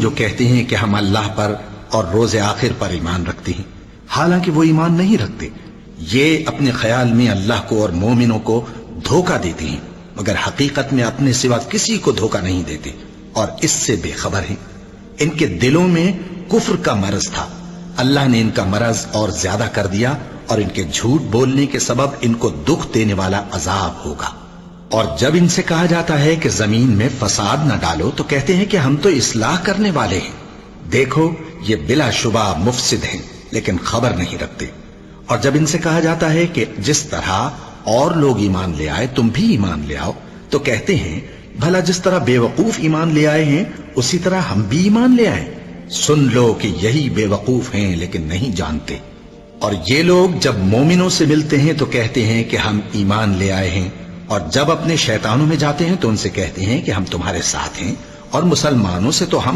जो कहते हैं कि हम अल्लाह पर और रोज़े आखिर पर ईमान रखते हैं, हालांकि वो ईमान नहीं रखते। ये अपने ख्याल में अल्लाह को और मोमिनों को धोखा देते हैं, मगर हकीकत में अपने सिवा किसी को धोखा नहीं देते और इससे बेखबर हैं। इनके दिलों में कुफ्र का मरज था, अल्लाह ने इनका मरज और ज्यादा कर दिया और इनके झूठ बोलने के सबब इनको दुख देने वाला अजाब होगा। और जब इनसे कहा जाता है कि जमीन में फसाद न डालो, तो कहते हैं कि हम तो इस्लाह करने वाले हैं। देखो, ये बिलाशुबा मुफसिद हैं, लेकिन खबर नहीं रखते। और जब इनसे कहा जाता है कि जिस तरह और लोग ईमान ले आए तुम भी ईमान ले आओ, तो कहते हैं भला जिस तरह बेवकूफ ईमान ले आए हैं उसी तरह हम भी ईमान ले आए। सुन लो कि यही बेवकूफ हैं लेकिन नहीं जानते। और ये लोग जब मोमिनों से मिलते हैं तो कहते हैं कि हम ईमान ले आए हैं, और जब अपने शैतानों में जाते हैं तो उनसे कहते हैं कि हम तुम्हारे साथ हैं, और मुसलमानों से तो हम